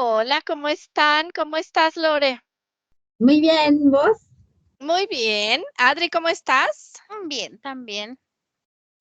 Hola, ¿cómo están? ¿Cómo estás, Lore? Muy bien, ¿vos? Muy bien. Adri, ¿cómo estás? Bien, también.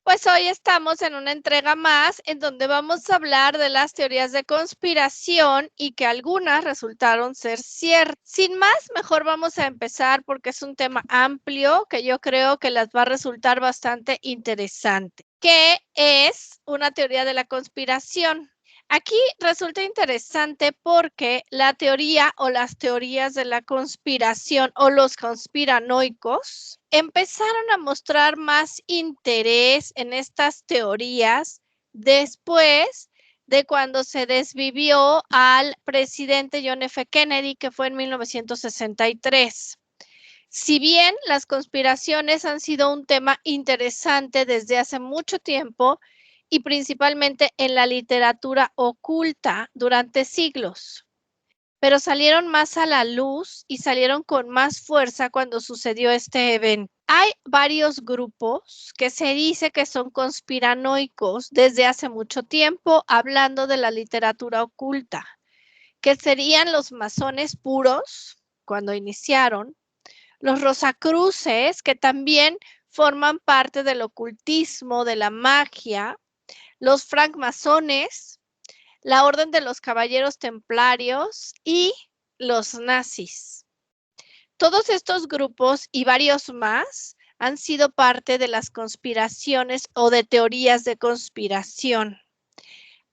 Pues hoy estamos en una entrega más en donde vamos a hablar de las teorías de conspiración y que algunas resultaron ser ciertas. Sin más, mejor vamos a empezar porque es un tema amplio que yo creo que las va a resultar bastante interesante. ¿Qué es una teoría de la conspiración? Aquí resulta interesante porque la teoría o las teorías de la conspiración o los conspiranoicos empezaron a mostrar más interés en estas teorías después de cuando se desvivió al presidente John F. Kennedy, que fue en 1963. Si bien las conspiraciones han sido un tema interesante desde hace mucho tiempo y principalmente en la literatura oculta durante siglos, pero salieron más a la luz y salieron con más fuerza cuando sucedió este evento. Hay varios grupos que se dice que son conspiranoicos desde hace mucho tiempo hablando de la literatura oculta, que serían los masones puros cuando iniciaron, los rosacruces, que también forman parte del ocultismo, de la magia, los francmasones, la Orden de los Caballeros Templarios y los nazis. Todos estos grupos y varios más han sido parte de las conspiraciones o de teorías de conspiración.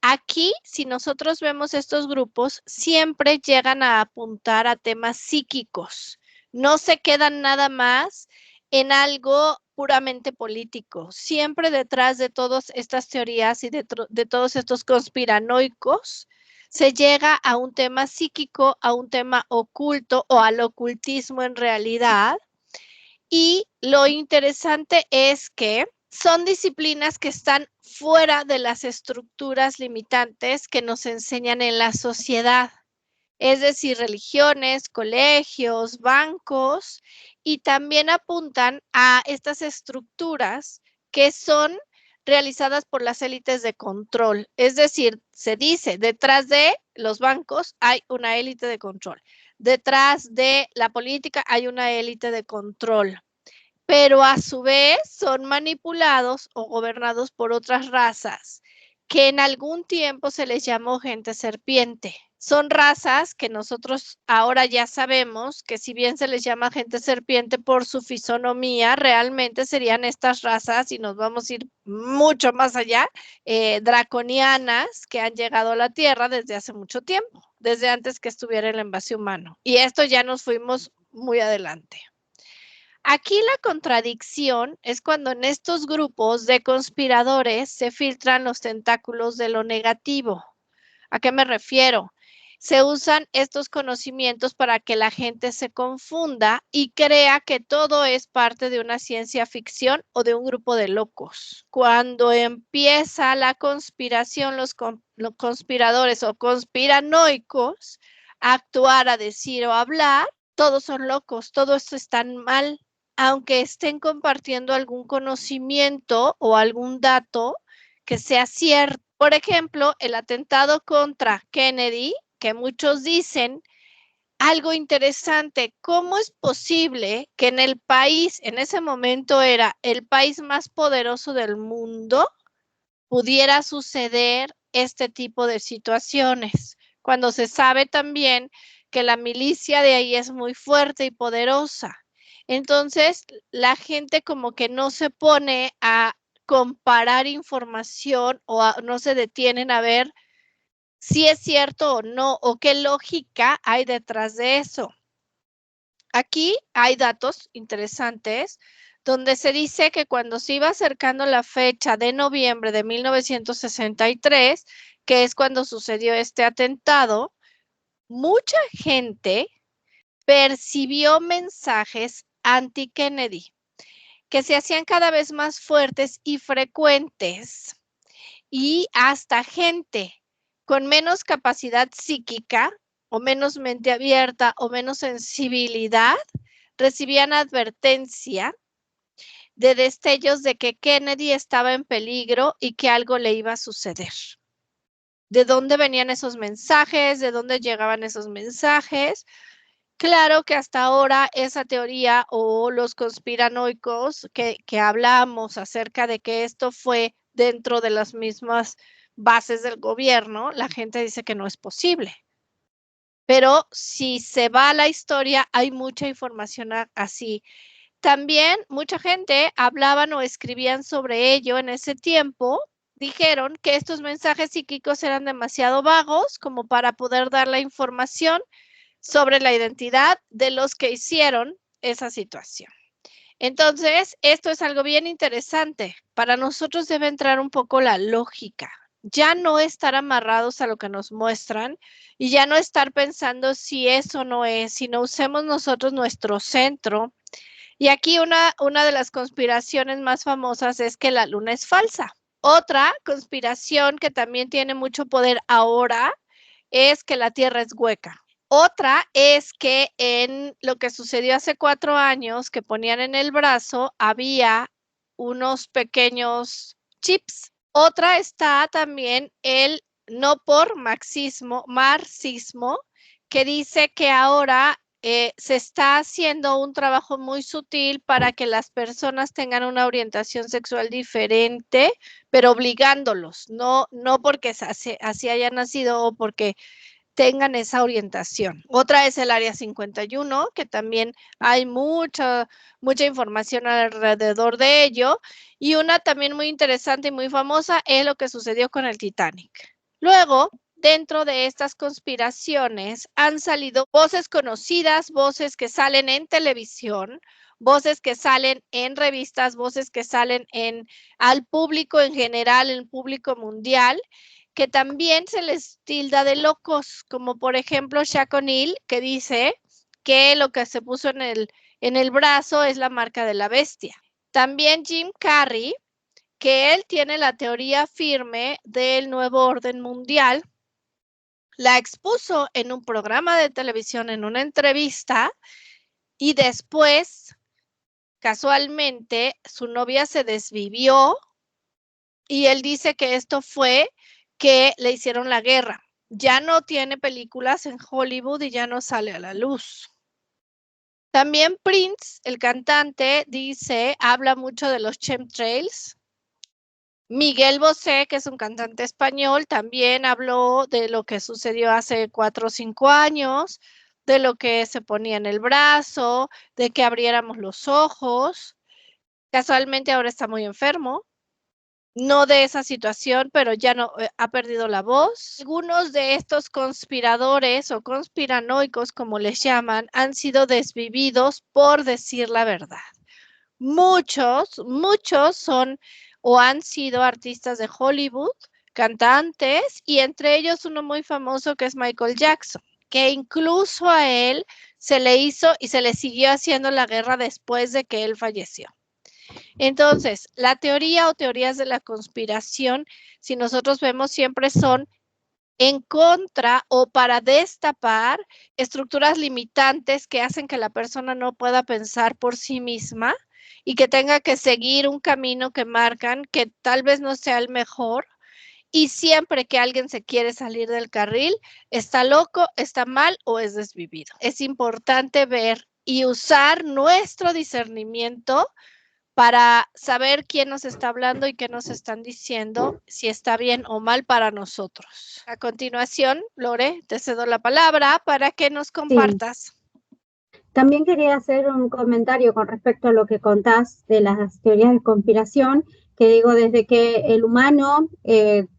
Aquí, si nosotros vemos estos grupos, siempre llegan a apuntar a temas psíquicos. No se quedan nada más en algo puramente político. Siempre detrás de todas estas teorías y de todos estos conspiranoicos, se llega a un tema psíquico, a un tema oculto o al ocultismo en realidad. Y lo interesante es que son disciplinas que están fuera de las estructuras limitantes que nos enseñan en la sociedad, es decir, religiones, colegios, bancos, y también apuntan a estas estructuras que son realizadas por las élites de control. Es decir, se dice, detrás de los bancos hay una élite de control. Detrás de la política hay una élite de control, pero a su vez son manipulados o gobernados por otras razas que en algún tiempo se les llamó gente serpiente. Son razas que nosotros ahora ya sabemos que si bien se les llama gente serpiente por su fisonomía, realmente serían estas razas, y nos vamos a ir mucho más allá, draconianas, que han llegado a la Tierra desde hace mucho tiempo, desde antes que estuviera el envase humano. Y esto ya nos fuimos muy adelante. Aquí la contradicción es cuando en estos grupos de conspiradores se filtran los tentáculos de lo negativo. ¿A qué me refiero? Se usan estos conocimientos para que la gente se confunda y crea que todo es parte de una ciencia ficción o de un grupo de locos. Cuando empieza la conspiración, los conspiradores o conspiranoicos a actuar, a decir o a hablar, todos son locos, todo esto está mal, aunque estén compartiendo algún conocimiento o algún dato que sea cierto. Por ejemplo, el atentado contra Kennedy, que muchos dicen algo interesante, ¿cómo es posible que en el país, en ese momento era el país más poderoso del mundo, pudiera suceder este tipo de situaciones, cuando se sabe también que la milicia de ahí es muy fuerte y poderosa? Entonces, la gente como que no se pone a comparar información o no se detienen a ver si es cierto o no, o qué lógica hay detrás de eso. Aquí hay datos interesantes donde se dice que cuando se iba acercando la fecha de noviembre de 1963, que es cuando sucedió este atentado, mucha gente percibió mensajes anti-Kennedy que se hacían cada vez más fuertes y frecuentes, y hasta gente con menos capacidad psíquica o menos mente abierta o menos sensibilidad recibían advertencia de destellos de que Kennedy estaba en peligro y que algo le iba a suceder. de dónde venían esos mensajes, de dónde llegaban esos mensajes. Claro que hasta ahora esa teoría o los conspiranoicos que hablamos acerca de que esto fue dentro de las mismas bases del gobierno, la gente dice que no es posible. Pero si se va a la historia, hay mucha información así. También mucha gente hablaban o escribían sobre ello en ese tiempo. Dijeron que estos mensajes psíquicos eran demasiado vagos como para poder dar la información sobre la identidad de los que hicieron esa situación. Entonces, esto es algo bien interesante. Para nosotros debe entrar un poco la lógica. Ya no estar amarrados a lo que nos muestran y ya no estar pensando si eso no es, sino usemos nosotros nuestro centro. Y aquí una de las conspiraciones más famosas es que la luna es falsa. Otra conspiración que también tiene mucho poder ahora es que la Tierra es hueca. Otra es que en lo que sucedió hace 4 años, que ponían en el brazo, había unos pequeños chips. Otra está también el no por marxismo, que dice que ahora se está haciendo un trabajo muy sutil para que las personas tengan una orientación sexual diferente, pero obligándolos, no porque así hayan nacido o porque tengan esa orientación. Otra es el Área 51, que también hay mucha información alrededor de ello. Y una también muy interesante y muy famosa es lo que sucedió con el Titanic. Luego, dentro de estas conspiraciones han salido voces conocidas, voces que salen en televisión, voces que salen en revistas, voces que salen al público en general, el público mundial, que también se les tilda de locos, como por ejemplo Shaq O'Neal, que dice que lo que se puso en el brazo es la marca de la bestia. También Jim Carrey, que él tiene la teoría firme del nuevo orden mundial, la expuso en un programa de televisión, en una entrevista, y después, casualmente, su novia se desvivió y él dice que esto fue que le hicieron la guerra. Ya no tiene películas en Hollywood y ya no sale a la luz. También Prince, el cantante, habla mucho de los chemtrails. Miguel Bosé, que es un cantante español, también habló de lo que sucedió hace 4 o 5 años, de lo que se ponía en el brazo, de que abriéramos los ojos. Casualmente ahora está muy enfermo. No de esa situación, pero ya no ha perdido la voz. Algunos de estos conspiradores o conspiranoicos, como les llaman, han sido desvividos por decir la verdad. Muchos son o han sido artistas de Hollywood, cantantes, y entre ellos uno muy famoso que es Michael Jackson, que incluso a él se le hizo y se le siguió haciendo la guerra después de que él falleció. Entonces, la teoría o teorías de la conspiración, si nosotros vemos, siempre son en contra o para destapar estructuras limitantes que hacen que la persona no pueda pensar por sí misma y que tenga que seguir un camino que marcan que tal vez no sea el mejor. Y siempre que alguien se quiere salir del carril, está loco, está mal o es desvivido. Es importante ver y usar nuestro discernimiento para saber quién nos está hablando y qué nos están diciendo, si está bien o mal para nosotros. A continuación, Lore, te cedo la palabra para que nos compartas. Sí. También quería hacer un comentario con respecto a lo que contás de las teorías de conspiración, que digo, desde que el humano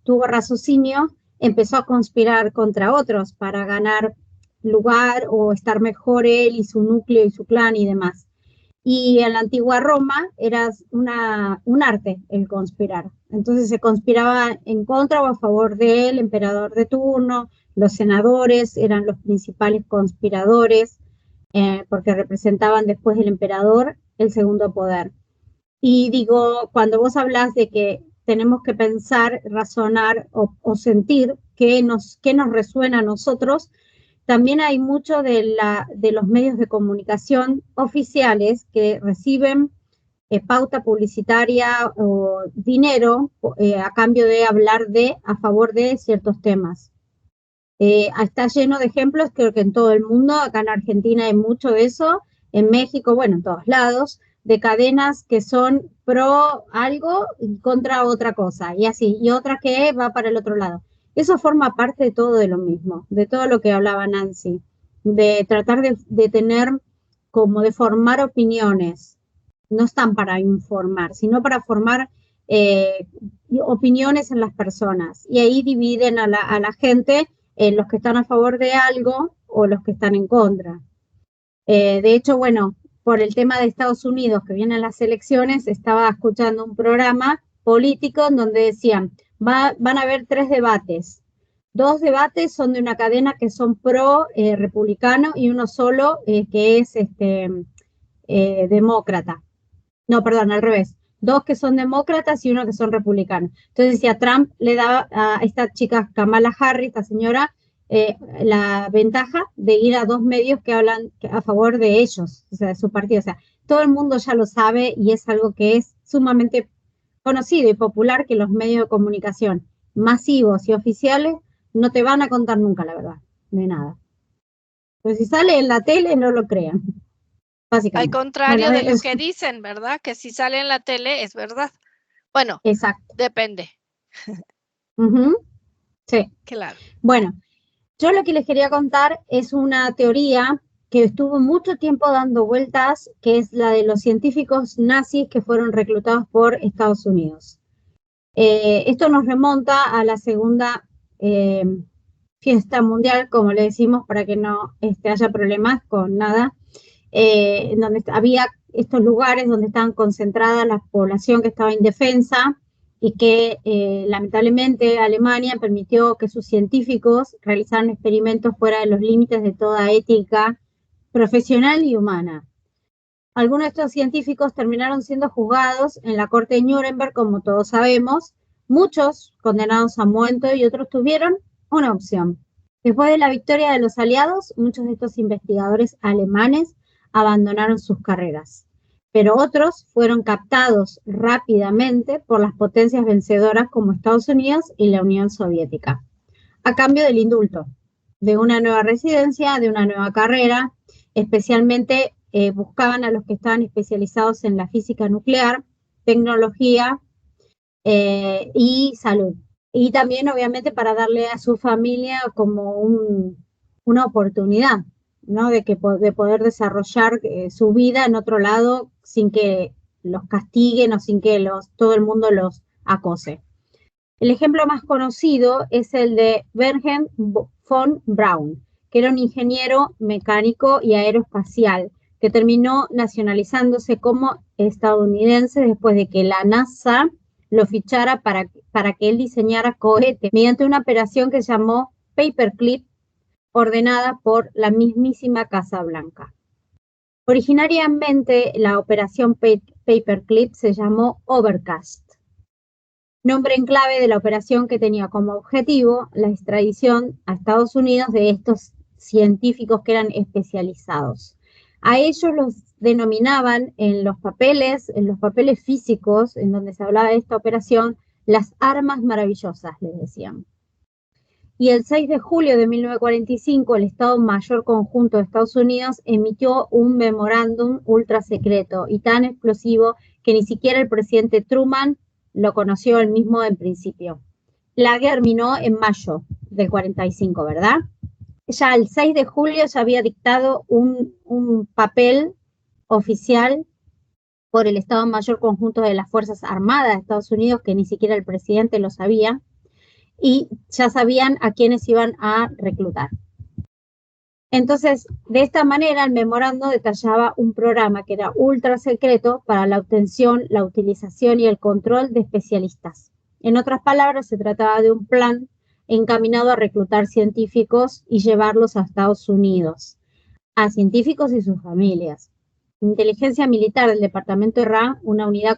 tuvo raciocinio, empezó a conspirar contra otros para ganar lugar o estar mejor él y su núcleo y su clan y demás. Y en la antigua Roma era un arte el conspirar. Entonces se conspiraba en contra o a favor del emperador de turno, los senadores eran los principales conspiradores, porque representaban después del emperador el segundo poder. Y digo, cuando vos hablas de que tenemos que pensar, razonar o sentir qué nos resuena a nosotros, también hay mucho de los medios de comunicación oficiales que reciben pauta publicitaria o dinero a cambio de hablar a favor de ciertos temas. Está lleno de ejemplos, creo que en todo el mundo, acá en Argentina hay mucho de eso, en México, bueno, en todos lados, de cadenas que son pro algo y contra otra cosa, y así, y otra que va para el otro lado. Eso forma parte de todo de lo mismo, de todo lo que hablaba Nancy, de tratar de tener, como de formar opiniones. No están para informar, sino para formar opiniones en las personas. Y ahí dividen a la gente en los que están a favor de algo o los que están en contra. De hecho, bueno, por el tema de Estados Unidos, que vienen las elecciones, estaba escuchando un programa político en donde decían, van a haber 3 debates. 2 debates son de una cadena que son pro republicano y uno solo que es demócrata. No, perdón, al revés. 2 que son demócratas y 1 que son republicanos. Entonces decía, Trump le daba a esta chica Kamala Harris, esta señora, la ventaja de ir a 2 medios que hablan a favor de ellos, o sea, de su partido. O sea, todo el mundo ya lo sabe y es algo que es sumamente conocido y popular, que los medios de comunicación masivos y oficiales no te van a contar nunca la verdad, de nada. Pues si sale en la tele, no lo crean. Al contrario de lo que dicen, ¿verdad? Que si sale en la tele es verdad. Bueno, exacto. Depende. Sí. Claro. Bueno, yo lo que les quería contar es una teoría que estuvo mucho tiempo dando vueltas, que es la de los científicos nazis que fueron reclutados por Estados Unidos. Esto nos remonta a la segunda fiesta mundial, como le decimos, para que no haya problemas con nada. En donde había estos lugares donde estaban concentradas la población que estaba indefensa y que lamentablemente Alemania permitió que sus científicos realizaran experimentos fuera de los límites de toda ética profesional y humana. Algunos de estos científicos terminaron siendo juzgados en la corte de Nuremberg, como todos sabemos, muchos condenados a muerte y otros tuvieron una opción. Después de la victoria de los aliados, muchos de estos investigadores alemanes abandonaron sus carreras, pero otros fueron captados rápidamente por las potencias vencedoras como Estados Unidos y la Unión Soviética, a cambio del indulto, de una nueva residencia, de una nueva carrera. Especialmente buscaban a los que estaban especializados en la física nuclear, tecnología y salud. Y también, obviamente, para darle a su familia como una oportunidad, ¿no? De poder desarrollar su vida en otro lado sin que los castiguen o sin que todo el mundo los acose. El ejemplo más conocido es el de Wilhelm von Braun, que era un ingeniero mecánico y aeroespacial que terminó nacionalizándose como estadounidense después de que la NASA lo fichara para que él diseñara cohetes mediante una operación que se llamó Paperclip, ordenada por la mismísima Casa Blanca. Originariamente, la operación Paperclip se llamó Overcast, nombre en clave de la operación que tenía como objetivo la extradición a Estados Unidos de estos científicos que eran especializados. A ellos los denominaban en los papeles físicos en donde se hablaba de esta operación, las armas maravillosas, les decían. Y el 6 de julio de 1945, el Estado Mayor Conjunto de Estados Unidos emitió un memorándum ultra secreto y tan explosivo que ni siquiera el presidente Truman lo conoció él mismo en principio. La guerra terminó en mayo del 45, ¿verdad? Ya el 6 de julio se había dictado un papel oficial por el Estado Mayor Conjunto de las Fuerzas Armadas de Estados Unidos, que ni siquiera el presidente lo sabía, y ya sabían a quiénes iban a reclutar. Entonces, de esta manera, el memorando detallaba un programa que era ultra secreto para la obtención, la utilización y el control de especialistas. En otras palabras, se trataba de un plan encaminado a reclutar científicos y llevarlos a Estados Unidos, a científicos y sus familias. Inteligencia militar del Departamento de RA, una unidad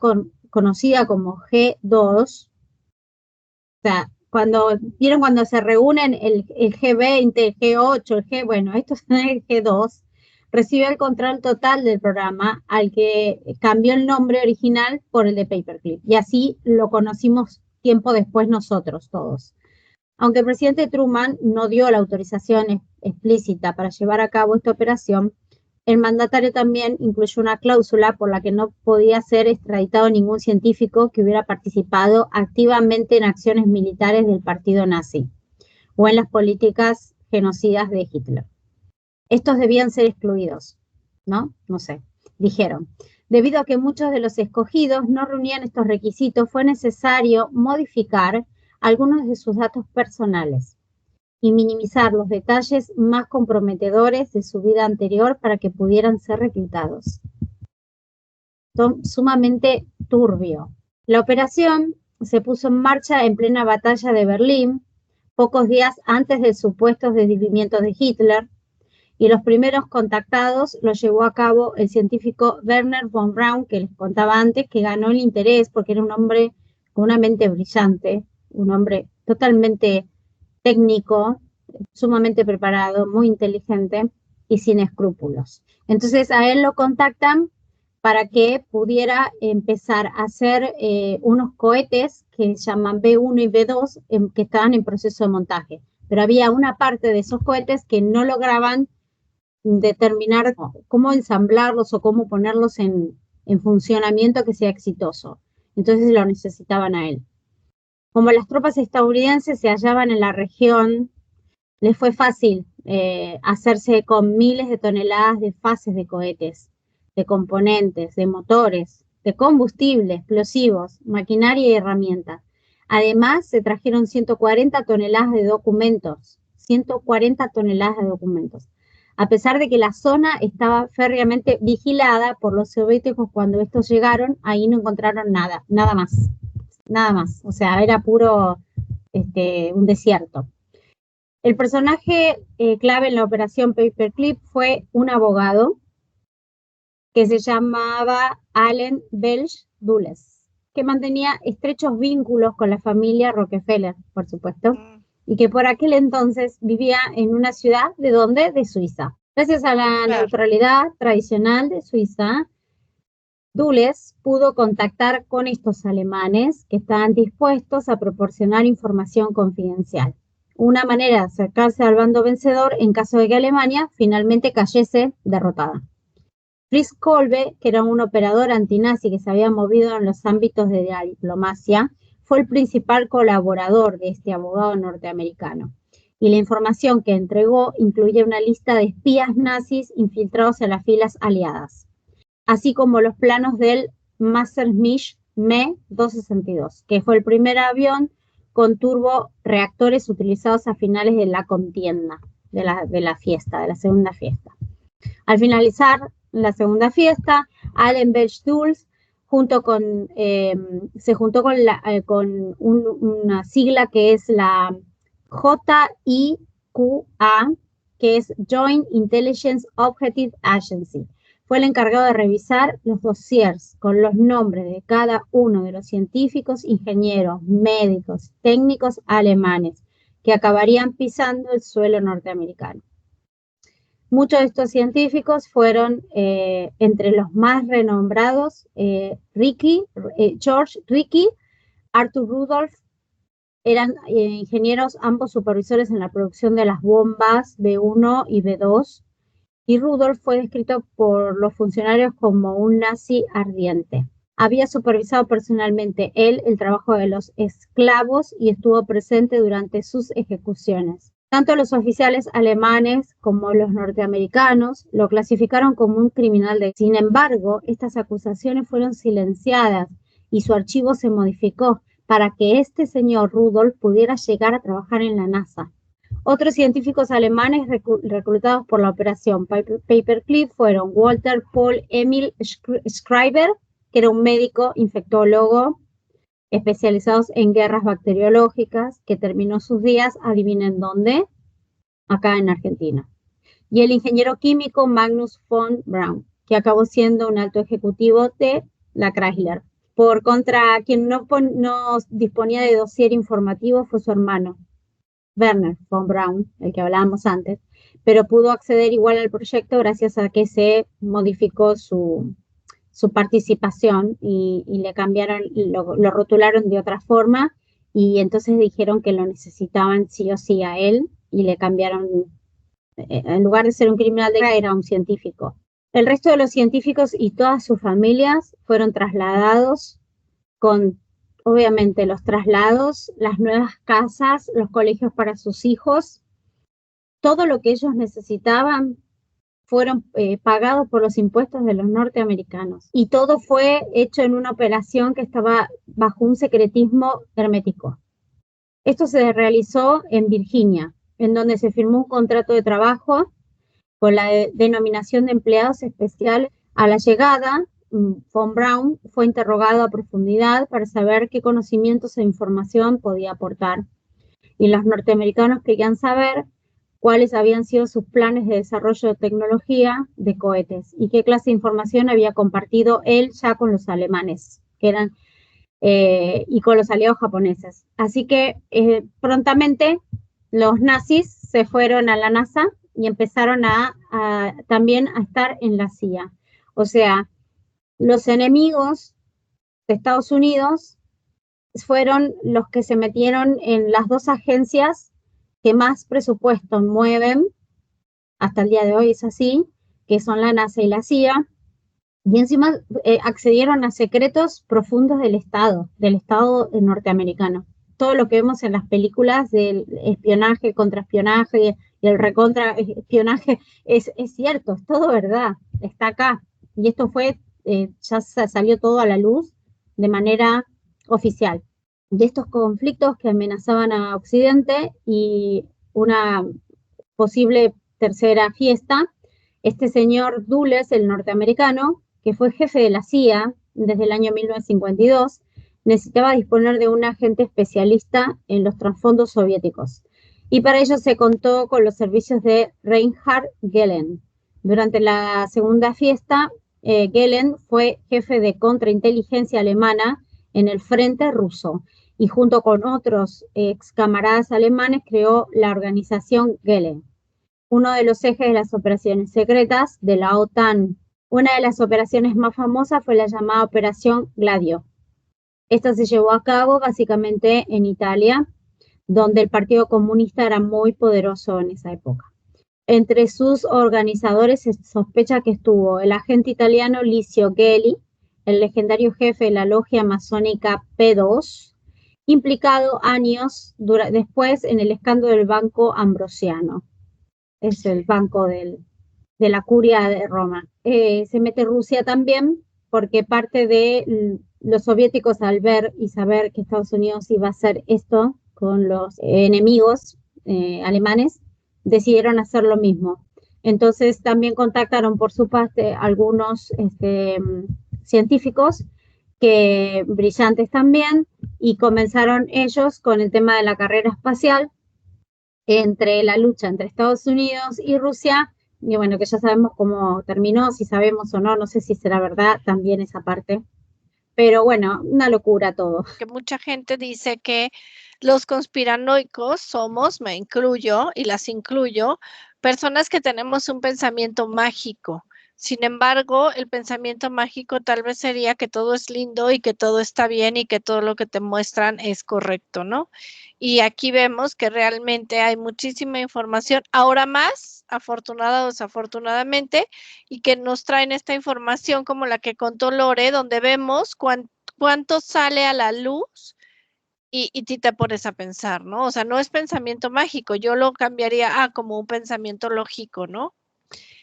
conocida como G2, o sea, cuando se reúnen el G20, el G8, bueno, esto es el G2, recibió el control total del programa, al que cambió el nombre original por el de Paperclip. Y así lo conocimos tiempo después nosotros todos. Aunque el presidente Truman no dio la autorización explícita para llevar a cabo esta operación, el mandatario también incluyó una cláusula por la que no podía ser extraditado ningún científico que hubiera participado activamente en acciones militares del partido nazi o en las políticas genocidas de Hitler. Estos debían ser excluidos, ¿no? No sé, dijeron. Debido a que muchos de los escogidos no reunían estos requisitos, fue necesario modificar algunos de sus datos personales y minimizar los detalles más comprometedores de su vida anterior para que pudieran ser reclutados. Son sumamente turbio. La operación se puso en marcha en plena batalla de Berlín, pocos días antes del supuesto descubrimiento de Hitler, y los primeros contactados los llevó a cabo el científico Wernher von Braun, que les contaba antes, que ganó el interés porque era un hombre con una mente brillante, un hombre totalmente técnico, sumamente preparado, muy inteligente y sin escrúpulos. Entonces a él lo contactan para que pudiera empezar a hacer unos cohetes que se llaman B1 y B2, que estaban en proceso de montaje. Pero había una parte de esos cohetes que no lograban determinar cómo ensamblarlos o cómo ponerlos en funcionamiento que sea exitoso. Entonces lo necesitaban a él. Como las tropas estadounidenses se hallaban en la región, les fue fácil hacerse con miles de toneladas de fases de cohetes, de componentes, de motores, de combustible, explosivos, maquinaria y herramientas. Además, se trajeron 140 toneladas de documentos, 140 toneladas de documentos. A pesar de que la zona estaba férreamente vigilada por los soviéticos, cuando estos llegaron, ahí no encontraron nada, nada más. O sea, era puro un desierto. El personaje clave en la operación Paperclip fue un abogado que se llamaba Allen Belch Dulles, que mantenía estrechos vínculos con la familia Rockefeller, por supuesto, y que por aquel entonces vivía en una ciudad, ¿de dónde? De Suiza. Gracias a la neutralidad tradicional de Suiza, Dulles pudo contactar con estos alemanes que estaban dispuestos a proporcionar información confidencial. Una manera de acercarse al bando vencedor en caso de que Alemania finalmente cayese derrotada. Fritz Kolbe, que era un operador antinazi que se había movido en los ámbitos de la diplomacia, fue el principal colaborador de este abogado norteamericano. Y la información que entregó incluía una lista de espías nazis infiltrados en las filas aliadas, así como los planos del Messerschmitt Me 262, que fue el primer avión con turboreactores utilizados a finales de la contienda, de la segunda fiesta. Al finalizar la segunda fiesta, Allen Belch Dulles se juntó con una sigla que es la JIQA, que es Joint Intelligence Objective Agency. Fue el encargado de revisar los dossiers con los nombres de cada uno de los científicos, ingenieros, médicos, técnicos alemanes que acabarían pisando el suelo norteamericano. Muchos de estos científicos fueron entre los más renombrados George Ricci, Arthur Rudolph. Eran ingenieros, ambos supervisores en la producción de las bombas B1 y B2, y Rudolph fue descrito por los funcionarios como un nazi ardiente. Había supervisado personalmente él el trabajo de los esclavos y estuvo presente durante sus ejecuciones. Tanto los oficiales alemanes como los norteamericanos lo clasificaron como un criminal de... Sin embargo, estas acusaciones fueron silenciadas y su archivo se modificó para que este señor Rudolph pudiera llegar a trabajar en la NASA. Otros científicos alemanes reclutados por la operación Paperclip fueron Walter Paul Emil Schreiber, que era un médico infectólogo especializado en guerras bacteriológicas, que terminó sus días, adivinen dónde, acá en Argentina. Y el ingeniero químico Magnus von Braun, que acabó siendo un alto ejecutivo de la Chrysler. Por contra, quien no disponía de dossier informativo fue su hermano, Werner von Braun, el que hablábamos antes, pero pudo acceder igual al proyecto gracias a que se modificó su participación y le cambiaron, lo rotularon de otra forma y entonces dijeron que lo necesitaban sí o sí a él y le cambiaron, en lugar de ser un criminal de guerra, era un científico. El resto de los científicos y todas sus familias fueron trasladados con, obviamente, los traslados, las nuevas casas, los colegios para sus hijos, todo lo que ellos necesitaban fueron pagados por los impuestos de los norteamericanos. Y todo fue hecho en una operación que estaba bajo un secretismo hermético. Esto se realizó en Virginia, en donde se firmó un contrato de trabajo con la denominación de empleados especiales. A la llegada, von Braun fue interrogado a profundidad para saber qué conocimientos e información podía aportar. Y los norteamericanos querían saber cuáles habían sido sus planes de desarrollo de tecnología de cohetes y qué clase de información había compartido él ya con los alemanes, que eran, y con los aliados japoneses. Así que prontamente los nazis se fueron a la NASA y empezaron también a estar en la CIA. O sea, los enemigos de Estados Unidos fueron los que se metieron en las dos agencias que más presupuesto mueven, hasta el día de hoy es así, que son la NASA y la CIA, y encima accedieron a secretos profundos del Estado norteamericano. Todo lo que vemos en las películas del espionaje, contraespionaje y el recontraespionaje es cierto, es todo verdad, está acá. Y esto fue, ya salió todo a la luz de manera oficial. De estos conflictos que amenazaban a Occidente y una posible tercera fiesta, este señor Dulles, el norteamericano, que fue jefe de la CIA desde el año 1952, necesitaba disponer de un agente especialista en los trasfondos soviéticos. Y para ello se contó con los servicios de Reinhard Gehlen. Durante la segunda fiesta, Gehlen fue jefe de contrainteligencia alemana en el frente ruso y junto con otros ex camaradas alemanes creó la organización Gehlen, uno de los ejes de las operaciones secretas de la OTAN. Una de las operaciones más famosas fue la llamada Operación Gladio. Esta se llevó a cabo básicamente en Italia, donde el Partido Comunista era muy poderoso en esa época. Entre sus organizadores se sospecha que estuvo el agente italiano Licio Gelli, el legendario jefe de la logia masónica P2, implicado años después en el escándalo del Banco Ambrosiano. Es el banco de la curia de Roma. Se mete Rusia también, porque parte de los soviéticos, al ver y saber que Estados Unidos iba a hacer esto con los enemigos alemanes, decidieron hacer lo mismo. Entonces también contactaron por su parte algunos científicos que brillantes también, y comenzaron ellos con el tema de la carrera espacial, entre la lucha entre Estados Unidos y Rusia, y bueno, que ya sabemos cómo terminó, si sabemos o no, no sé si será verdad también esa parte, pero bueno, una locura todo. Que mucha gente dice que los conspiranoicos somos, me incluyo y las incluyo, personas que tenemos un pensamiento mágico. Sin embargo, el pensamiento mágico tal vez sería que todo es lindo y que todo está bien y que todo lo que te muestran es correcto, ¿no? Y aquí vemos que realmente hay muchísima información, ahora más, afortunada o desafortunadamente, y que nos traen esta información como la que contó Lore, donde vemos cuánto sale a la luz y te pones a pensar, ¿no? O sea, no es pensamiento mágico, yo lo cambiaría a como un pensamiento lógico, ¿no?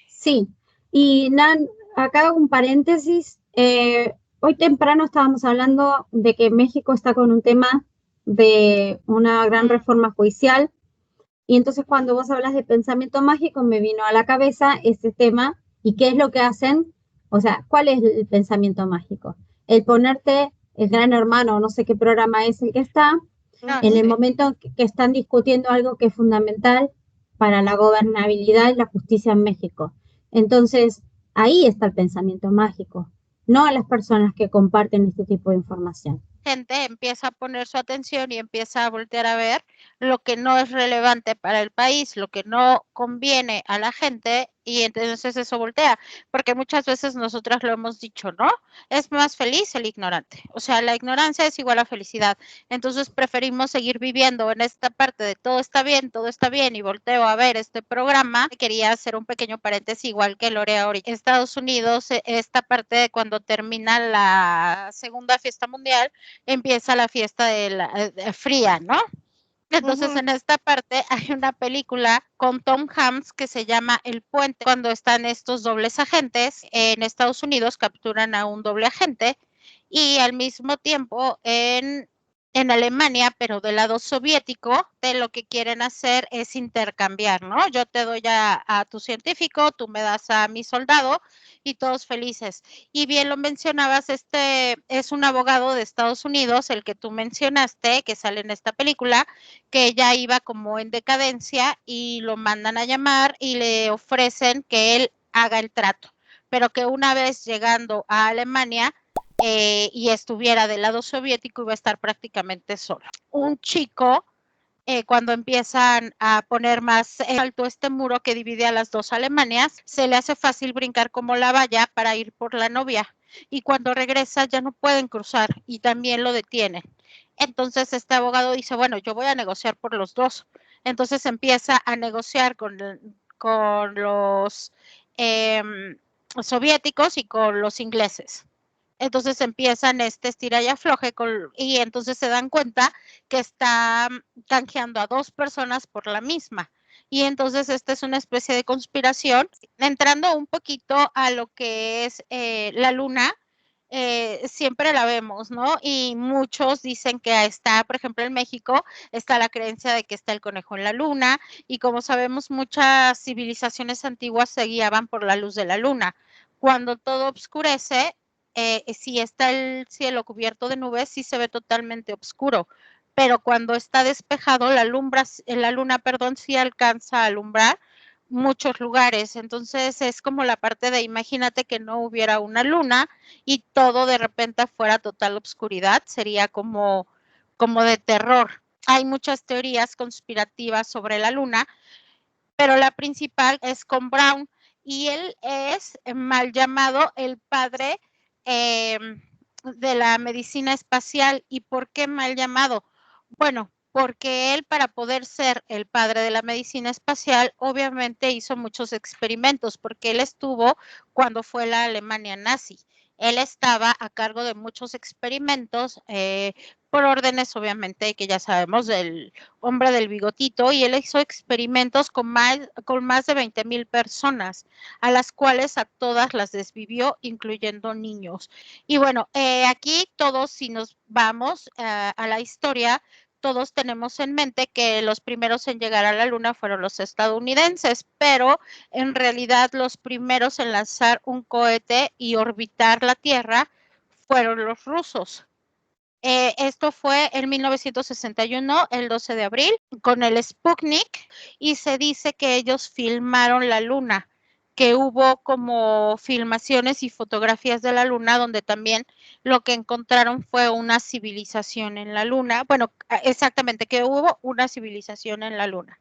Sí, y Nan, acá hago un paréntesis. Hoy temprano estábamos hablando de que México está con un tema de una gran reforma judicial, y entonces cuando vos hablas de pensamiento mágico me vino a la cabeza ese tema. ¿Y qué es lo que hacen? O sea, ¿cuál es el pensamiento mágico? El ponerte el Gran Hermano, no sé qué programa es el que está, en el momento que están discutiendo algo que es fundamental para la gobernabilidad y la justicia en México. Entonces, ahí está el pensamiento mágico, no a las personas que comparten este tipo de información. gente empieza a poner su atención y empieza a voltear a ver lo que no es relevante para el país, lo que no conviene a la gente, y entonces eso voltea, porque muchas veces nosotras lo hemos dicho, ¿no? Es más feliz el ignorante, o sea, la ignorancia es igual a felicidad, entonces preferimos seguir viviendo en esta parte de todo está bien, y volteo a ver este programa. Quería hacer un pequeño paréntesis, igual que Lorea ahorita. Estados Unidos, esta parte de cuando termina la segunda fiesta mundial, empieza la fiesta de la fría, ¿no? Entonces, en esta parte hay una película con Tom Hanks que se llama El Puente. Cuando están estos dobles agentes en Estados Unidos, capturan a un doble agente, y al mismo tiempo en Alemania, pero del lado soviético, de lo que quieren hacer es intercambiar, ¿no? Yo te doy a tu científico, tú me das a mi soldado, y todos felices. Y bien lo mencionabas, este es un abogado de Estados Unidos, el que tú mencionaste, que sale en esta película, que ya iba como en decadencia, y lo mandan a llamar y le ofrecen que él haga el trato, pero que una vez llegando a Alemania y estuviera del lado soviético, iba a estar prácticamente solo. Un chico, cuando empiezan a poner más alto este muro que divide a las dos Alemanias, se le hace fácil brincar como la valla para ir por la novia, y cuando regresa ya no pueden cruzar y también lo detienen. Entonces este abogado dice, bueno, yo voy a negociar por los dos. Entonces empieza a negociar con los soviéticos y con los ingleses. Entonces empiezan estira y afloje, y entonces se dan cuenta que está canjeando a dos personas por la misma. Y entonces esta es una especie de conspiración. Entrando un poquito a lo que es la luna, siempre la vemos, ¿no? Y muchos dicen que está, por ejemplo, en México está la creencia de que está el conejo en la luna, y como sabemos, muchas civilizaciones antiguas se guiaban por la luz de la luna. Cuando todo oscurece, si está el cielo cubierto de nubes, sí se ve totalmente oscuro, pero cuando está despejado, la luna, sí alcanza a alumbrar muchos lugares. Entonces es como la parte de, imagínate que no hubiera una luna y todo de repente fuera total oscuridad, sería como de terror. Hay muchas teorías conspirativas sobre la luna, pero la principal es con Brown, y él es mal llamado el padre de la medicina espacial. ¿Y por qué mal llamado? Bueno, porque él, para poder ser el padre de la medicina espacial, obviamente hizo muchos experimentos, porque él estuvo cuando fue la Alemania nazi. Él estaba a cargo de muchos experimentos, por órdenes, obviamente, que ya sabemos, del hombre del bigotito, y él hizo experimentos con más de 20,000 personas, a las cuales a todas las desvivió, incluyendo niños. Y bueno, aquí todos, si nos vamos a la historia, todos tenemos en mente que los primeros en llegar a la luna fueron los estadounidenses, pero en realidad los primeros en lanzar un cohete y orbitar la Tierra fueron los rusos. Esto fue en 1961, el 12 de abril, con el Sputnik, y se dice que ellos filmaron la luna, que hubo como filmaciones y fotografías de la luna, donde también lo que encontraron fue una civilización en la luna. Bueno, exactamente, que hubo una civilización en la luna.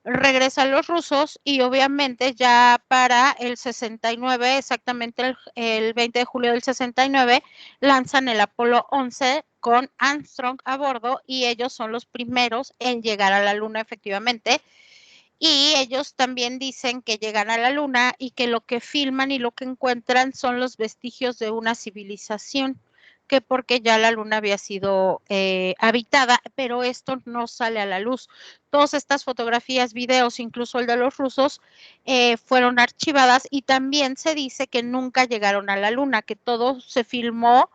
Regresan los rusos, y obviamente ya para el 69, exactamente el 20 de julio del 69, lanzan el Apolo 11 con Armstrong a bordo, y ellos son los primeros en llegar a la luna, efectivamente. Y ellos también dicen que llegan a la luna y que lo que filman y lo que encuentran son los vestigios de una civilización, que porque ya la luna había sido habitada, pero esto no sale a la luz. Todas estas fotografías, videos, incluso el de los rusos, fueron archivadas, y también se dice que nunca llegaron a la luna, que todo se filmó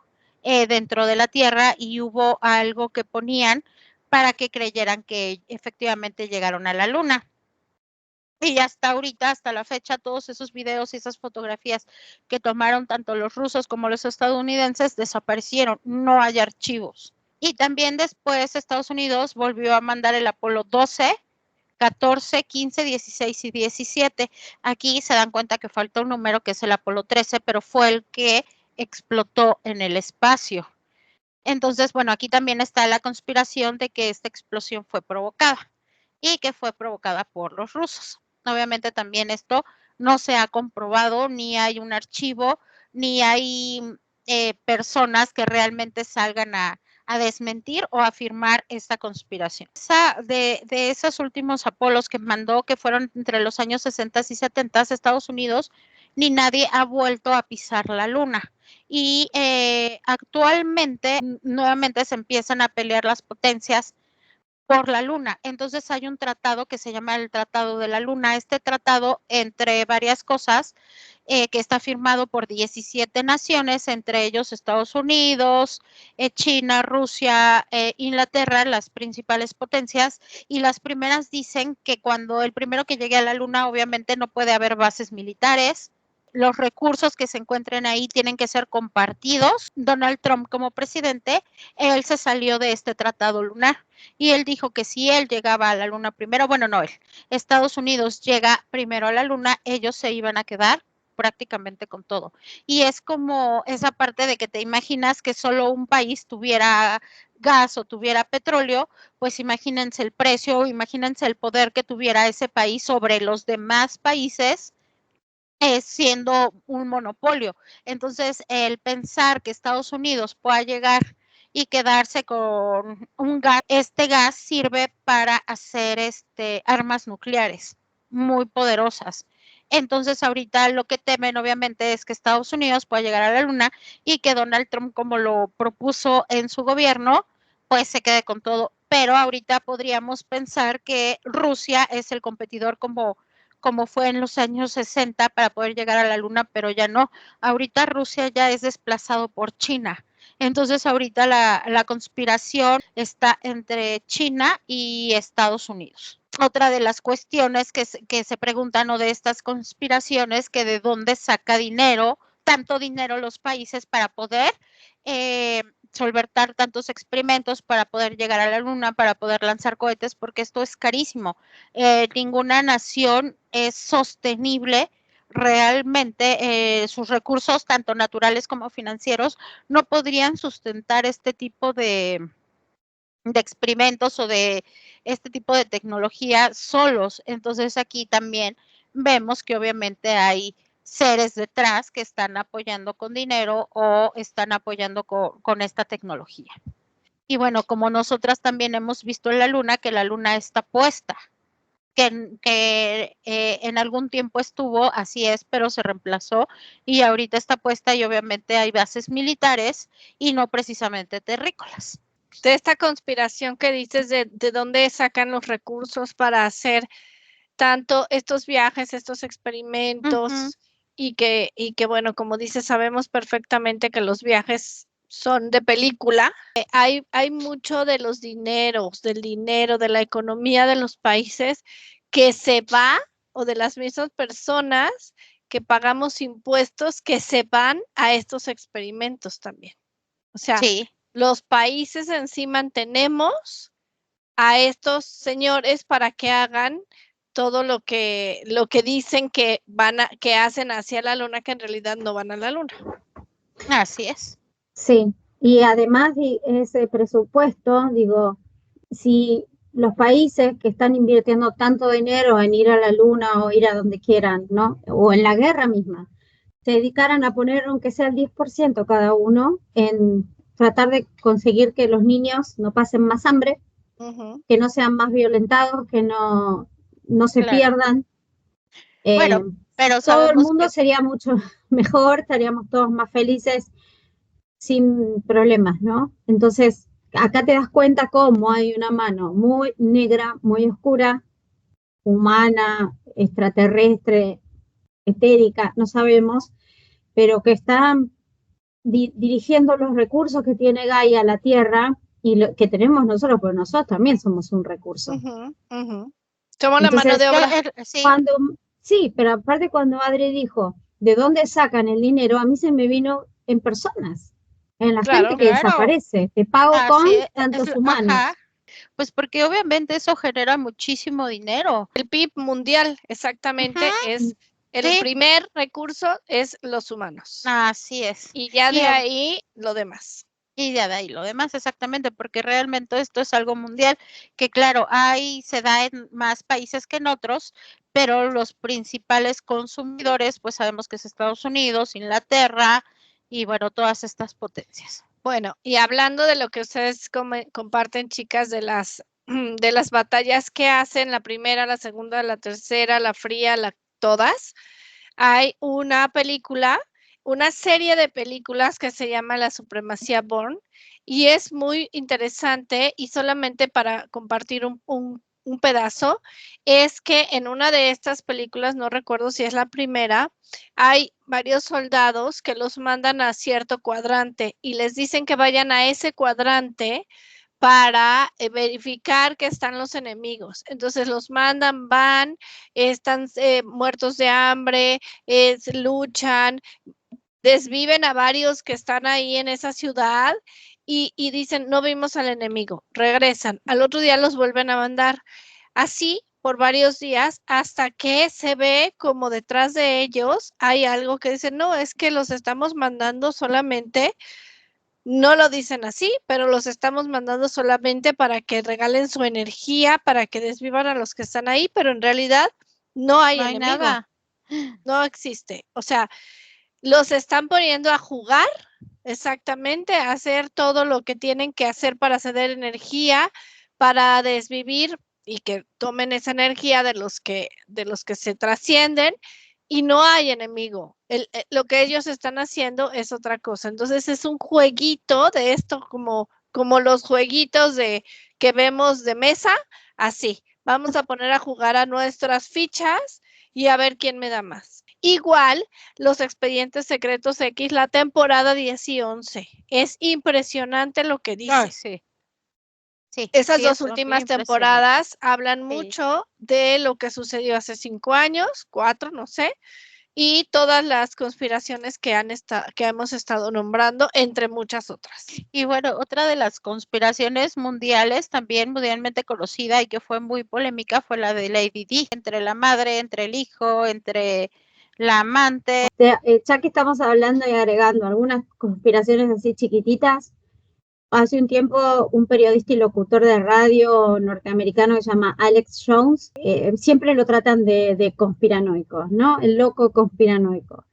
dentro de la Tierra, y hubo algo que ponían para que creyeran que efectivamente llegaron a la luna. Y hasta ahorita, hasta la fecha, todos esos videos y esas fotografías que tomaron tanto los rusos como los estadounidenses desaparecieron, no hay archivos. Y también después Estados Unidos volvió a mandar el Apolo 12, 14, 15, 16 y 17. Aquí se dan cuenta que falta un número, que es el Apolo 13, pero fue el que explotó en el espacio. Entonces, bueno, aquí también está la conspiración de que esta explosión fue provocada y que fue provocada por los rusos. Obviamente también esto no se ha comprobado, ni hay un archivo, ni hay personas que realmente salgan a desmentir o afirmar esta conspiración. De esos últimos Apolos que mandó, que fueron entre los años 60 y 70, Estados Unidos, ni nadie ha vuelto a pisar la luna. Y actualmente nuevamente se empiezan a pelear las potencias por la luna. Entonces hay un tratado que se llama el Tratado de la Luna. Este tratado, entre varias cosas, que está firmado por 17 naciones, entre ellos Estados Unidos, China, Rusia, Inglaterra, las principales potencias, y las primeras dicen que cuando el primero que llegue a la luna, obviamente no puede haber bases militares. Los recursos que se encuentren ahí tienen que ser compartidos. Donald Trump, como presidente, él se salió de este tratado lunar y él dijo que si él llegaba a la luna primero, bueno, no él, Estados Unidos llega primero a la luna, ellos se iban a quedar prácticamente con todo. Y es como esa parte de que te imaginas que solo un país tuviera gas o tuviera petróleo, pues imagínense el precio, imagínense el poder que tuviera ese país sobre los demás países, siendo un monopolio. Entonces, el pensar que Estados Unidos pueda llegar y quedarse con un gas, este gas sirve para hacer armas nucleares muy poderosas. Entonces, ahorita lo que temen, obviamente, es que Estados Unidos pueda llegar a la luna y que Donald Trump, como lo propuso en su gobierno, pues se quede con todo. Pero ahorita podríamos pensar que Rusia es el competidor como fue en los años 60 para poder llegar a la luna, pero ya no. Ahorita Rusia ya es desplazado por China. Entonces ahorita la conspiración está entre China y Estados Unidos. Otra de las cuestiones que se preguntan o de estas conspiraciones, que de dónde saca dinero, tanto dinero los países para poder solventar tantos experimentos, para poder llegar a la luna, para poder lanzar cohetes, porque esto es carísimo. Ninguna nación es sostenible realmente, sus recursos, tanto naturales como financieros, no podrían sustentar este tipo de experimentos o de este tipo de tecnología solos. Entonces aquí también vemos que obviamente hay seres detrás que están apoyando con dinero o están apoyando con esta tecnología. Y bueno, como nosotras también hemos visto en la luna, que la luna está puesta, que en algún tiempo estuvo, así es, pero se reemplazó y ahorita está puesta y obviamente hay bases militares y no precisamente terrícolas. De esta conspiración que dices de dónde sacan los recursos para hacer tanto estos viajes, estos experimentos, y que bueno, como dices, sabemos perfectamente que los viajes son de película. Hay mucho de los dineros, del dinero, de la economía de los países que se va, o de las mismas personas que pagamos impuestos que se van a estos experimentos también. O sea, sí, los países en sí mantenemos a estos señores para que hagan todo lo que dicen que que hacen hacia la luna, que en realidad no van a la luna. así es. Sí, y además de ese presupuesto, digo, si los países que están invirtiendo tanto dinero en ir a la luna o ir a donde quieran, ¿no? O en la guerra misma, se dedicaran a poner aunque sea el 10% cada uno en tratar de conseguir que los niños no pasen más hambre, que no sean más violentados, que no se pierdan. Bueno, pero todo el mundo sería mucho mejor, estaríamos todos más felices sin problemas, ¿no? Entonces, acá te das cuenta cómo hay una mano muy negra, muy oscura, humana, extraterrestre, etérica, no sabemos, pero que está dirigiendo los recursos que tiene Gaia a la Tierra y lo que tenemos nosotros, porque nosotros también somos un recurso. Somos la mano de obra. Sí, pero aparte cuando Adri dijo, ¿de dónde sacan el dinero? A mí se me vino en personas, en la gente que desaparece. Te pago con tantos humanos. Ajá. Pues porque obviamente eso genera muchísimo dinero. El PIB mundial, exactamente, es el primer recurso, es los humanos. Así es. Y ya de ahí lo demás. Y ya de ahí lo demás, exactamente, porque realmente esto es algo mundial, que claro, se da en más países que en otros, pero los principales consumidores, pues sabemos que es Estados Unidos, Inglaterra y bueno, todas estas potencias. Bueno, y hablando de lo que ustedes comparten, chicas, de las batallas que hacen, la primera, la segunda, la tercera, la fría, todas, hay una serie de películas que se llama La Supremacía Bourne, y es muy interesante, y solamente para compartir un pedazo, es que en una de estas películas, no recuerdo si es la primera, hay varios soldados que los mandan a cierto cuadrante y les dicen que vayan a ese cuadrante para verificar que están los enemigos. Entonces los mandan, van, están muertos de hambre, luchan, desviven a varios que están ahí en esa ciudad y dicen, no vimos al enemigo, regresan. Al otro día los vuelven a mandar. Así por varios días hasta que se ve como detrás de ellos hay algo que dice, no, es que los estamos mandando solamente, no lo dicen así, pero los estamos mandando solamente para que regalen su energía, para que desvivan a los que están ahí, pero en realidad no hay enemigo. Nada. No existe. O sea, los están poniendo a jugar, exactamente, a hacer todo lo que tienen que hacer para ceder energía, para desvivir y que tomen esa energía de los que se trascienden, y no hay enemigo. Lo que ellos están haciendo es otra cosa. Entonces es un jueguito de esto, como los jueguitos que vemos de mesa, así. Vamos a poner a jugar a nuestras fichas y a ver quién me da más. Igual, los Expedientes Secretos X, la temporada 10 y 11. Es impresionante lo que dice. Ay, sí. Sí, Esas sí, dos son últimas bien temporadas hablan Sí. mucho de lo que sucedió hace 5 años, 4, no sé, y todas las conspiraciones que hemos estado nombrando, entre muchas otras. Y bueno, otra de las conspiraciones mundiales, también mundialmente conocida y que fue muy polémica, fue la de Lady Di, entre la madre, entre el hijo, entre la amante. Ya que estamos hablando y agregando algunas conspiraciones así chiquititas, hace un tiempo un periodista y locutor de radio norteamericano que se llama Alex Jones, siempre lo tratan de conspiranoico, ¿no? El loco conspiranoico.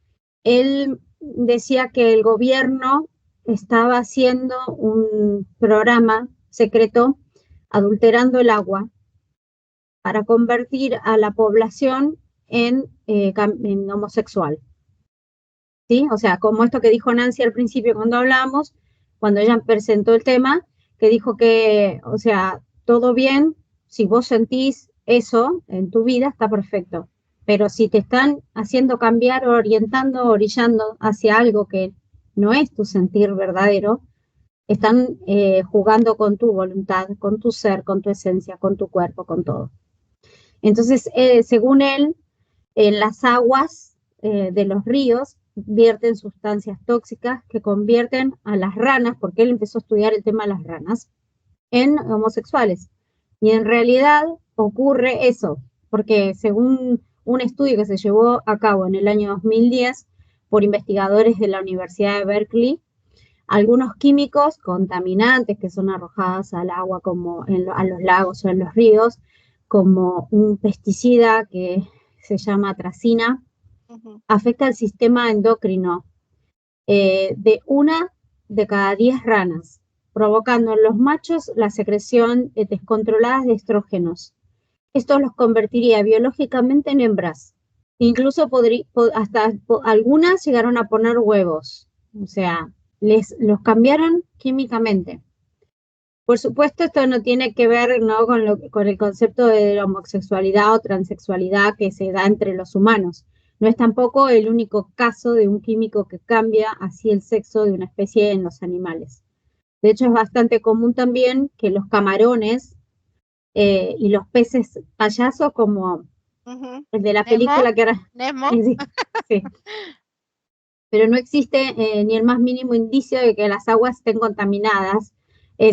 Él decía que el gobierno estaba haciendo un programa secreto adulterando el agua para convertir a la población en homosexual. ¿Sí? O sea, como esto que dijo Nancy al principio cuando hablamos, cuando ella presentó el tema, que dijo que, o sea, todo bien, si vos sentís eso en tu vida, está perfecto. Pero si te están haciendo cambiar, orientando, orillando hacia algo que no es tu sentir verdadero, están jugando con tu voluntad, con tu ser, con tu esencia, con tu cuerpo, con todo. Entonces, según él, en las aguas de los ríos vierten sustancias tóxicas que convierten a las ranas, porque él empezó a estudiar el tema de las ranas, en homosexuales. Y en realidad ocurre eso, porque según un estudio que se llevó a cabo en el año 2010 por investigadores de la Universidad de Berkeley, algunos químicos contaminantes que son arrojados al agua, como a los lagos o en los ríos, como un pesticida que se llama atracina, afecta al sistema endocrino de 1 de cada 10 ranas, provocando en los machos la secreción descontrolada de estrógenos. Esto los convertiría biológicamente en hembras. Incluso hasta algunas llegaron a poner huevos. O sea, los cambiaron químicamente. Por supuesto, esto no tiene que ver, ¿no?, con el concepto de la homosexualidad o transexualidad que se da entre los humanos. No es tampoco el único caso de un químico que cambia así el sexo de una especie en los animales. De hecho, es bastante común también que los camarones y los peces payasos, como el de la película que era... Nemo. Sí. Pero no existe ni el más mínimo indicio de que las aguas estén contaminadas,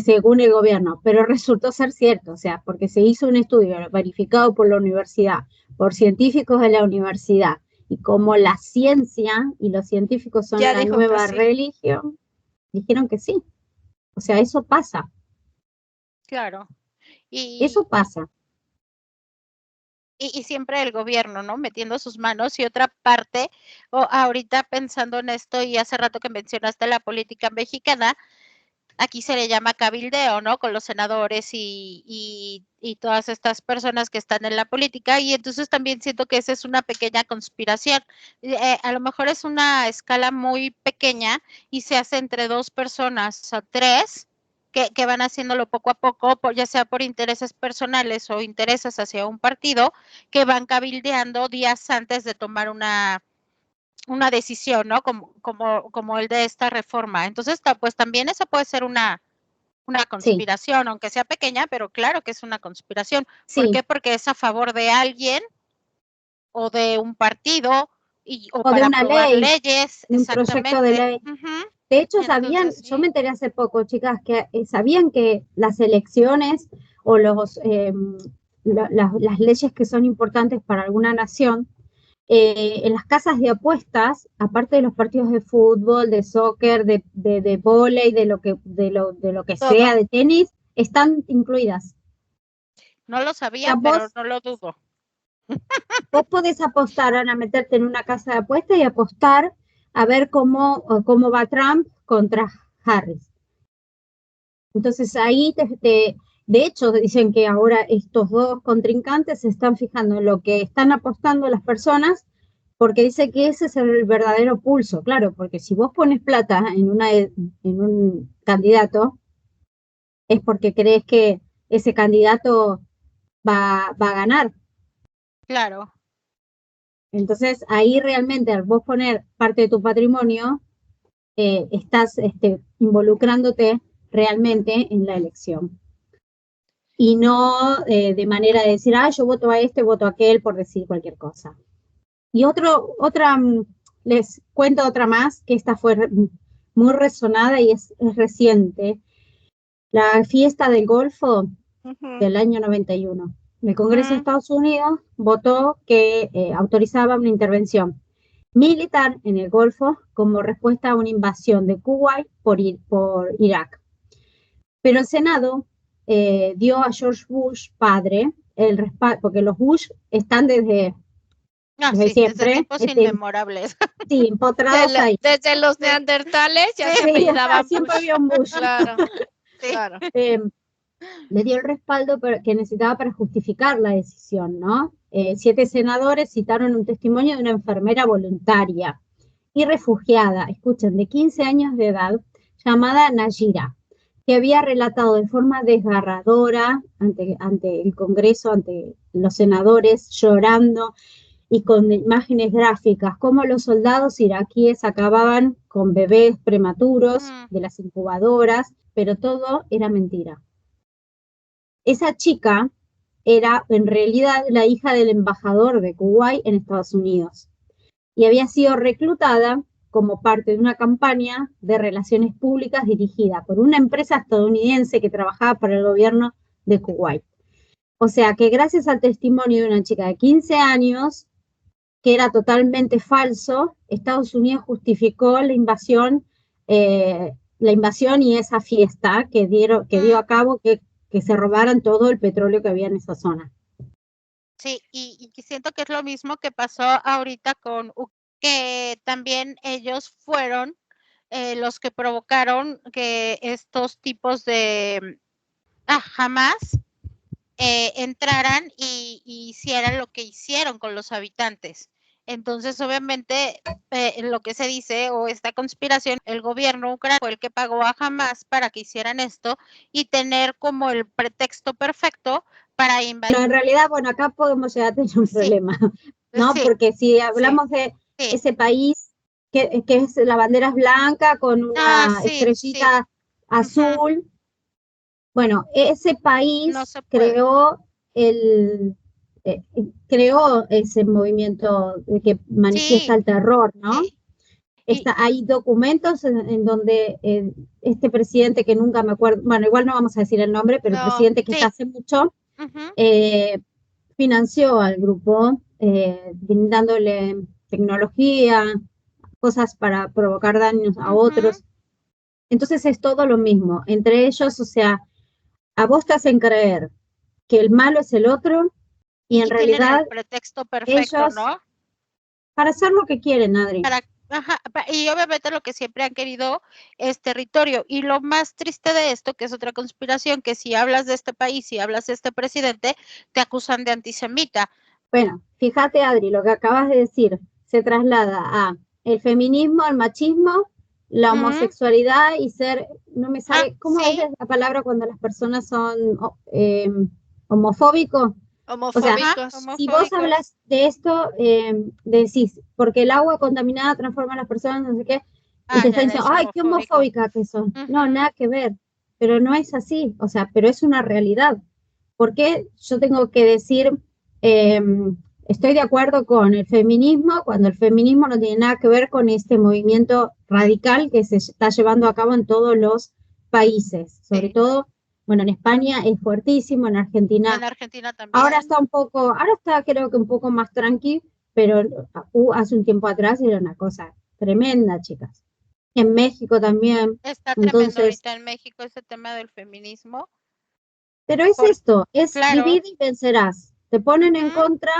según el gobierno, pero resultó ser cierto, o sea, porque se hizo un estudio verificado por la universidad, por científicos de la universidad, y como la ciencia y los científicos son la nueva religión, dijeron que sí. O sea, eso pasa, Claro. eso pasa. Y siempre el gobierno, ¿no? Metiendo sus manos. Y otra parte, ahorita pensando en esto, y hace rato que mencionaste la política mexicana, aquí se le llama cabildeo, ¿no? Con los senadores y todas estas personas que están en la política. Y entonces también siento que esa es una pequeña conspiración. A lo mejor es una escala muy pequeña y se hace entre 2 personas o 3 que van haciéndolo poco a poco, ya sea por intereses personales o intereses hacia un partido, que van cabildeando días antes de tomar una decisión, ¿no? Como el de esta reforma. Entonces, pues también eso puede ser una Sí, conspiración, aunque sea pequeña, pero claro que es una conspiración. ¿Por sí. qué? Porque es a favor de alguien o de un partido o O de para una aprobar ley, leyes, de un proyecto de exactamente. ley. Uh-huh. De hecho, sabían, Entonces, yo sí. me enteré hace poco, chicas, que sabían que las elecciones o las leyes que son importantes para alguna nación, en las casas de apuestas, aparte de los partidos de fútbol, de soccer, de vóley, de lo que sea, Todo. de tenis, están incluidas. No lo O sea, sabía, pero no lo dudo. vos podés apostar, Ana, meterte en una casa de apuestas y apostar a ver cómo va Trump contra Harris. Entonces ahí de hecho dicen que ahora estos dos contrincantes se están fijando en lo que están apostando las personas porque dice que ese es el verdadero pulso, claro, porque si vos pones plata en un candidato es porque crees que ese candidato va a ganar. Claro. Entonces ahí realmente al vos poner parte de tu patrimonio, estás involucrándote realmente en la elección. Y no de manera de decir, ah, yo voto a este, voto a aquel, por decir cualquier cosa. Y les cuento otra más, que esta fue muy resonada y es reciente. La fiesta del Golfo del año 91. El Congreso de Estados Unidos votó que autorizaba una intervención militar en el Golfo como respuesta a una invasión de Kuwait por Irak. Pero el Senado dio a George Bush, padre, el respaldo, porque los Bush están desde Sí, desde siempre, tiempos inmemorables. sí, empotrados ahí. Desde los Sí. neandertales ya Sí. se apellidaban Siempre Bush. había un Bush. Claro, Sí. claro. Le dio el respaldo que necesitaba para justificar la decisión, ¿no? 7 senadores citaron un testimonio de una enfermera voluntaria y refugiada, escuchen, de 15 años de edad, llamada Nayira, que había relatado de forma desgarradora ante el Congreso, ante los senadores, llorando y con imágenes gráficas, cómo los soldados iraquíes acababan con bebés prematuros de las incubadoras, pero todo era mentira. Esa chica era en realidad la hija del embajador de Kuwait en Estados Unidos y había sido reclutada como parte de una campaña de relaciones públicas dirigida por una empresa estadounidense que trabajaba para el gobierno de Kuwait. O sea que gracias al testimonio de una chica de 15 años, que era totalmente falso, Estados Unidos justificó la invasión y esa fiesta que dio a cabo que se robaran todo el petróleo que había en esa zona. Sí, y siento que es lo mismo que pasó ahorita con que también ellos fueron los que provocaron que estos tipos de Hamas entraran y hicieran lo que hicieron con los habitantes. Entonces, obviamente, lo que se dice o esta conspiración, el gobierno ucraniano fue el que pagó a Hamas para que hicieran esto y tener como el pretexto perfecto para invadir. Pero en realidad, bueno, acá podemos llegar a tener un problema, ¿no? Sí, Porque si hablamos de ese país que es la bandera es blanca con una sí. estrellita azul, bueno, ese país No se puede. creó ese movimiento que manifiesta Sí, el terror, ¿no? sí. Hay documentos en donde este presidente que nunca me acuerdo, bueno, igual no vamos a decir el nombre, pero el No, presidente que está hace mucho financió al grupo, brindándole tecnología, cosas para provocar daños a otros. Entonces es todo lo mismo. Entre ellos, o sea, a vos te hacen creer que el malo es el otro y en tienen realidad el pretexto perfecto, ellos, ¿no? para hacer lo que quieren, Adri. Y obviamente lo que siempre han querido es territorio. Y lo más triste de esto, que es otra conspiración, que si hablas de este país, si hablas de este presidente, te acusan de antisemita. Bueno, fíjate, Adri, lo que acabas de decir se traslada a el feminismo, el machismo, la homosexualidad y ser, no me sale, ¿cómo sí. es la palabra cuando las personas son homofóbicos? O sea, Homofóbicos. si vos hablas de esto, decís, porque el agua contaminada transforma a las personas, no sé qué, y te están diciendo, ay, qué homofóbica que son. No, nada que ver, pero no es así, o sea, pero es una realidad. ¿Por qué yo tengo que decir, estoy de acuerdo con el feminismo, cuando el feminismo no tiene nada que ver con este movimiento radical que se está llevando a cabo en todos los países, sobre todo, bueno, en España es fuertísimo, en Argentina también. ahora está ahora está creo que un poco más tranqui, pero hace un tiempo atrás era una cosa tremenda, chicas. En México también. Está tremendo ahorita en México ese tema del feminismo. Pero es esto, es claro. divide y vencerás. Te ponen en contra,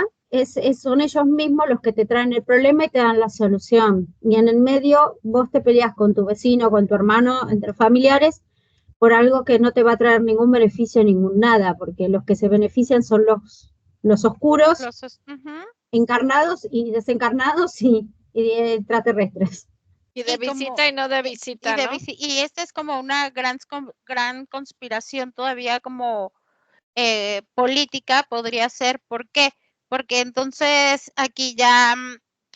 son ellos mismos los que te traen el problema y te dan la solución. Y en el medio vos te peleas con tu vecino, con tu hermano, entre familiares, por algo que no te va a traer ningún beneficio, ningún nada, porque los que se benefician son los oscuros, encarnados y desencarnados y extraterrestres. Y de visita y no de visita, ¿no? Y esta es como una gran conspiración todavía como política podría ser. ¿Por qué? Porque entonces aquí ya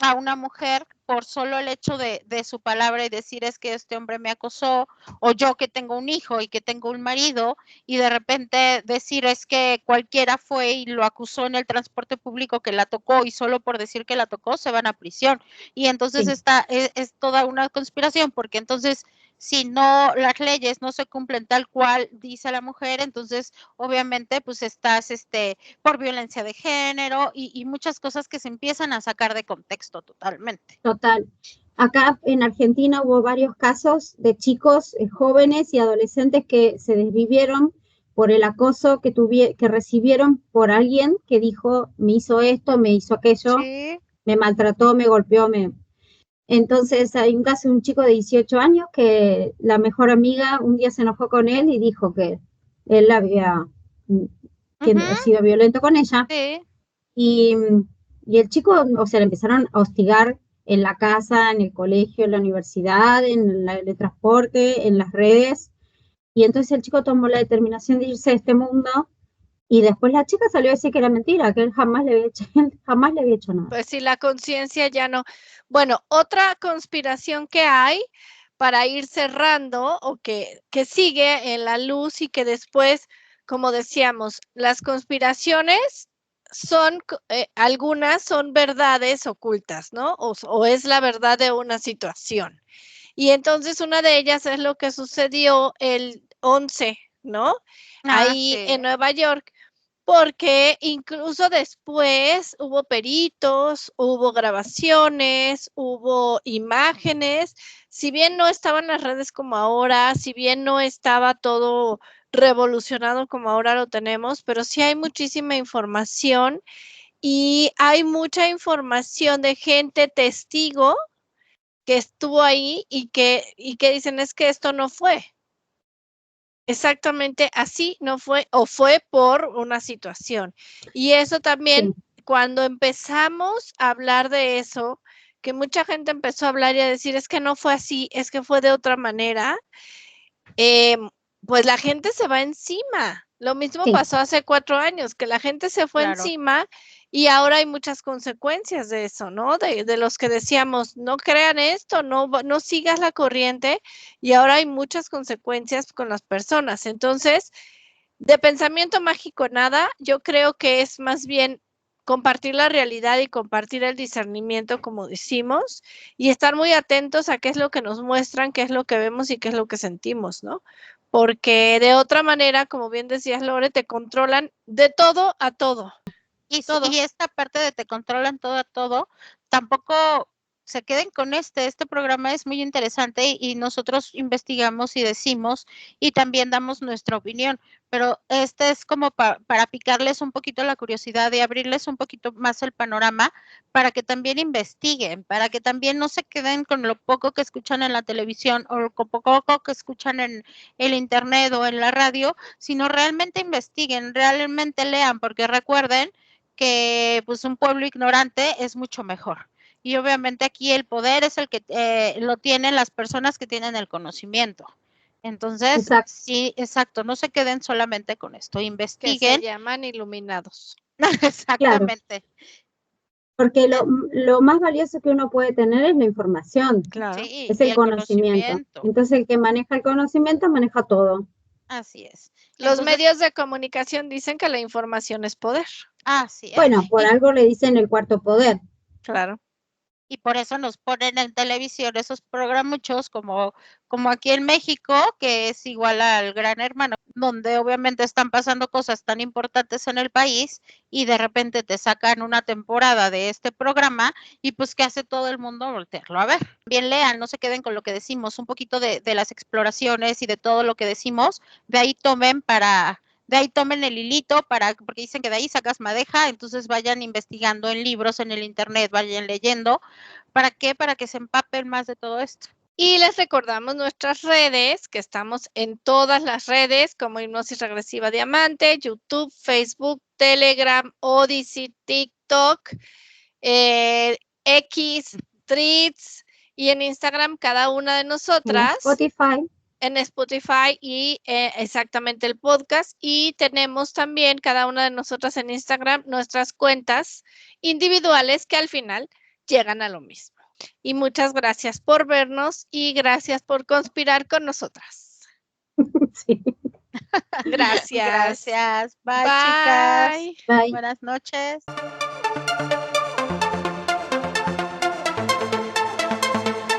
a una mujer, por solo el hecho de su palabra y decir es que este hombre me acosó, o yo que tengo un hijo y que tengo un marido, y de repente decir es que cualquiera fue y lo acusó en el transporte público que la tocó, y solo por decir que la tocó se van a prisión. Y entonces esta es toda una conspiración, porque entonces si no, las leyes no se cumplen tal cual dice la mujer, entonces obviamente pues estás por violencia de género y muchas cosas que se empiezan a sacar de contexto totalmente. Total. Acá en Argentina hubo varios casos de chicos jóvenes y adolescentes que se desvivieron por el acoso que recibieron por alguien que dijo, me hizo esto, me hizo aquello, me maltrató, me golpeó, Entonces hay un caso de un chico de 18 años que la mejor amiga un día se enojó con él y dijo que él había sido violento con ella. Y el chico, o sea, le empezaron a hostigar en la casa, en el colegio, en la universidad, en el transporte, en las redes. Y entonces el chico tomó la determinación de irse de este mundo y después la chica salió a decir que era mentira, que él jamás le había hecho nada. Pues sí, la conciencia ya no. Bueno, otra conspiración que hay para ir cerrando o que sigue en la luz y que después, como decíamos, las conspiraciones son, algunas son verdades ocultas, ¿no? O es la verdad de una situación. Y entonces una de ellas es lo que sucedió el 11, ¿no? Ahí en Nueva York, porque incluso después hubo peritos, hubo grabaciones, hubo imágenes, si bien no estaban las redes como ahora, si bien no estaba todo revolucionado como ahora lo tenemos, pero sí hay muchísima información y hay mucha información de gente testigo que estuvo ahí y que dicen es que esto no fue. Exactamente así no fue o fue por una situación. Y eso también, cuando empezamos a hablar de eso, que mucha gente empezó a hablar y a decir es que no fue así, es que fue de otra manera, pues la gente se va encima. Lo mismo pasó hace 4 años, que la gente se fue encima y ahora hay muchas consecuencias de eso, ¿no? De los que decíamos, no crean esto, no sigas la corriente y ahora hay muchas consecuencias con las personas. Entonces, de pensamiento mágico nada, yo creo que es más bien compartir la realidad y compartir el discernimiento, como decimos, y estar muy atentos a qué es lo que nos muestran, qué es lo que vemos y qué es lo que sentimos, ¿no? Porque de otra manera, como bien decías, Lore, te controlan de todo a todo. Y esta parte de te controlan todo a todo, tampoco se queden con este programa es muy interesante y nosotros investigamos y decimos y también damos nuestra opinión, pero este es como para picarles un poquito la curiosidad y abrirles un poquito más el panorama para que también investiguen, para que también no se queden con lo poco que escuchan en la televisión o con poco que escuchan en el internet o en la radio, sino realmente investiguen, realmente lean, porque recuerden que pues un pueblo ignorante es mucho mejor. Y obviamente aquí el poder es el que lo tienen las personas que tienen el conocimiento. Entonces, Exacto. sí, exacto, no se queden solamente con esto, Que investiguen. se llaman iluminados. Exactamente. Porque lo más valioso que uno puede tener es la información, Claro. Sí, es y el conocimiento. Entonces el que maneja el conocimiento maneja todo. Así es. Los Entonces, medios de comunicación dicen que la información es poder. así es. Bueno, por algo le dicen el cuarto poder. Claro. Y por eso nos ponen en televisión esos programuchos como aquí en México, que es igual al Gran Hermano, donde obviamente están pasando cosas tan importantes en el país y de repente te sacan una temporada de este programa y pues ¿qué hace todo el mundo? Voltearlo a ver. Bien lean, no se queden con lo que decimos, un poquito de las exploraciones y de todo lo que decimos, de ahí tomen el hilito porque dicen que de ahí sacas madeja, entonces vayan investigando en libros, en el internet, vayan leyendo. ¿Para qué? Para que se empapen más de todo esto. Y les recordamos nuestras redes, que estamos en todas las redes, como Hipnosis Regresiva Diamante, YouTube, Facebook, Telegram, Odyssey, TikTok, X, Threads, y en Instagram cada una de nosotras. En Spotify y exactamente el podcast. Y tenemos también cada una de nosotras en Instagram nuestras cuentas individuales que al final llegan a lo mismo. Y muchas gracias por vernos y gracias por conspirar con nosotras. Sí. Gracias. Gracias. Bye, Bye, chicas. Bye. Buenas noches.